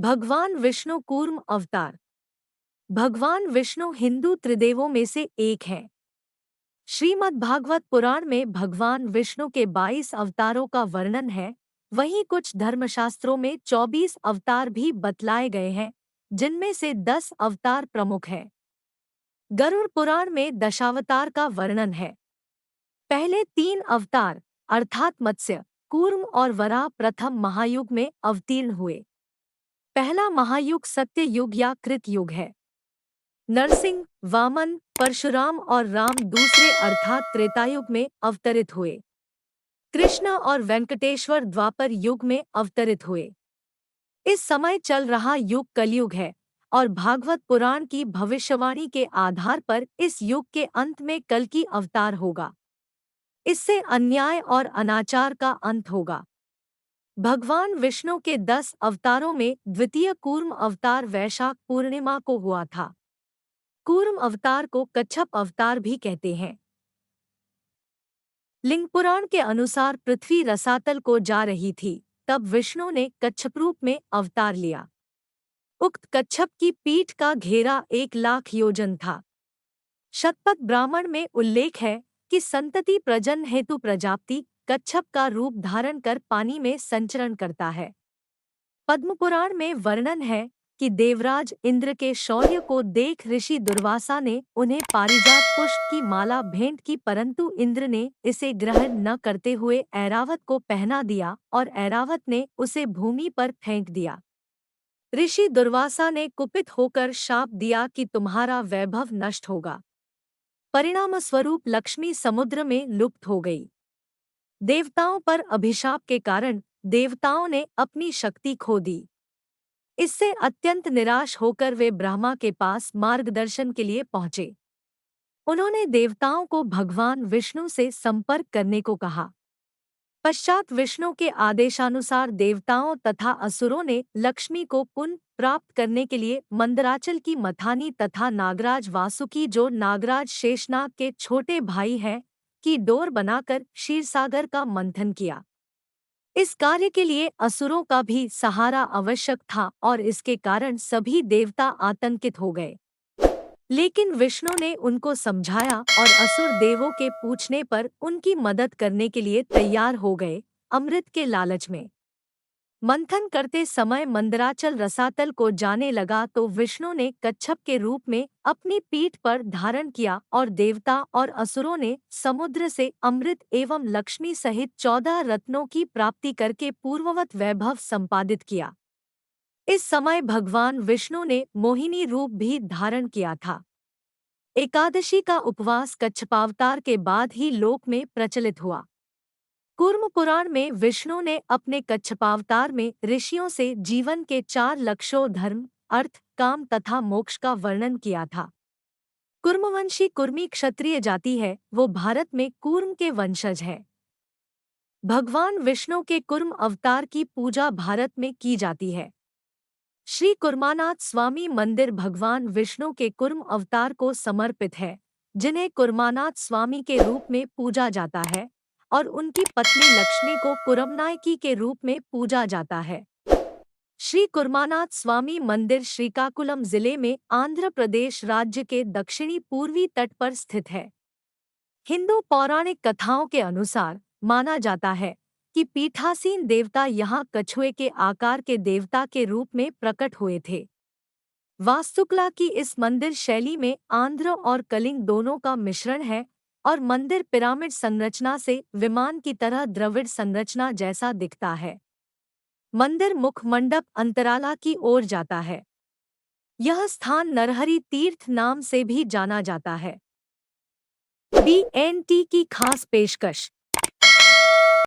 भगवान विष्णु कूर्म अवतार। भगवान विष्णु हिंदू त्रिदेवों में से एक हैं। श्रीमद्भागवत पुराण में भगवान विष्णु के 22 अवतारों का वर्णन है। वहीं कुछ धर्मशास्त्रों में 24 अवतार भी बतलाए गए हैं, जिनमें से 10 अवतार प्रमुख हैं। गरुड़ पुराण में दशावतार का वर्णन है। पहले 3 अवतार अर्थात मत्स्य, कूर्म और वराह प्रथम महायुग में अवतीर्ण हुए। पहला महायुग सत्य युग या कृत युग है। नरसिंह, वामन, परशुराम और राम दूसरे अर्थात त्रेतायुग में अवतरित हुए। कृष्ण और वेंकटेश्वर द्वापर युग में अवतरित हुए। इस समय चल रहा युग कलयुग है और भागवत पुराण की भविष्यवाणी के आधार पर इस युग के अंत में कल्कि अवतार होगा। इससे अन्याय और अनाचार का अंत होगा। भगवान विष्णु के 10 अवतारों में द्वितीय कूर्म अवतार वैशाख पूर्णिमा को हुआ था। कूर्म अवतार को कच्छप अवतार भी कहते हैं। लिंग पुराण के अनुसार पृथ्वी रसातल को जा रही थी, तब विष्णु ने कच्छप रूप में अवतार लिया। उक्त कच्छप की पीठ का घेरा 1,00,000 योजन था। शतपथ ब्राह्मण में उल्लेख है कि संतति प्रजन हेतु प्रजापति कच्छप का रूप धारण कर पानी में संचरण करता है। पद्म पुराण में वर्णन है कि देवराज इंद्र के शौर्य को देख ऋषि दुर्वासा ने उन्हें पारिजात पुष्प की माला भेंट की, परंतु इंद्र ने इसे ग्रहण न करते हुए ऐरावत को पहना दिया और ऐरावत ने उसे भूमि पर फेंक दिया। ऋषि दुर्वासा ने कुपित होकर शाप दिया कि तुम्हारा वैभव नष्ट होगा। परिणामस्वरूप लक्ष्मी समुद्र में लुप्त हो गई। देवताओं पर अभिशाप के कारण देवताओं ने अपनी शक्ति खो दी। इससे अत्यंत निराश होकर वे ब्रह्मा के पास मार्गदर्शन के लिए पहुंचे। उन्होंने देवताओं को भगवान विष्णु से संपर्क करने को कहा। पश्चात विष्णु के आदेशानुसार देवताओं तथा असुरों ने लक्ष्मी को पुनः प्राप्त करने के लिए मंदराचल की मथानी तथा नागराज वासुकी, जो नागराज शेषनाग के छोटे भाई हैं, की डोर बनाकर क्षीरसागर का मंथन किया। इस कार्य के लिए असुरों का भी सहारा आवश्यक था और इसके कारण सभी देवता आतंकित हो गए। लेकिन विष्णु ने उनको समझाया और असुर देवों के पूछने पर उनकी मदद करने के लिए तैयार हो गए। अमृत के लालच में मंथन करते समय मंदराचल रसातल को जाने लगा तो विष्णु ने कच्छप के रूप में अपनी पीठ पर धारण किया और देवता और असुरों ने समुद्र से अमृत एवं लक्ष्मी सहित 14 रत्नों की प्राप्ति करके पूर्ववत वैभव संपादित किया। इस समय भगवान विष्णु ने मोहिनी रूप भी धारण किया था। एकादशी का उपवास कच्छपावतार के बाद ही लोक में प्रचलित हुआ। कूर्म पुराण में विष्णु ने अपने कच्छपावतार में ऋषियों से जीवन के 4 लक्ष्यों धर्म, अर्थ, काम तथा मोक्ष का वर्णन किया था। कुर्मवंशी कुर्मी क्षत्रिय जाति है, वो भारत में कूर्म के वंशज है। भगवान विष्णु के कूर्म अवतार की पूजा भारत में की जाती है। श्री कुर्मानाथ स्वामी मंदिर भगवान विष्णु के कूर्म अवतार को समर्पित है, जिन्हें कुर्मानाथ स्वामी के रूप में पूजा जाता है और उनकी पत्नी लक्ष्मी को कुरमनायकी के रूप में पूजा जाता है। श्री कुर्मानाथ स्वामी मंदिर श्रीकाकुलम जिले में आंध्र प्रदेश राज्य के दक्षिणी पूर्वी तट पर स्थित है। हिंदू पौराणिक कथाओं के अनुसार माना जाता है कि पीठासीन देवता यहाँ कछुए के आकार के देवता के रूप में प्रकट हुए थे। वास्तुकला की इस मंदिर शैली में आंध्र और कलिंग दोनों का मिश्रण है और मंदिर पिरामिड संरचना से विमान की तरह द्रविड़ संरचना जैसा दिखता है। मंदिर मुख मंडप अंतराला की ओर जाता है। यह स्थान नरहरि तीर्थ नाम से भी जाना जाता है। BNT की खास पेशकश।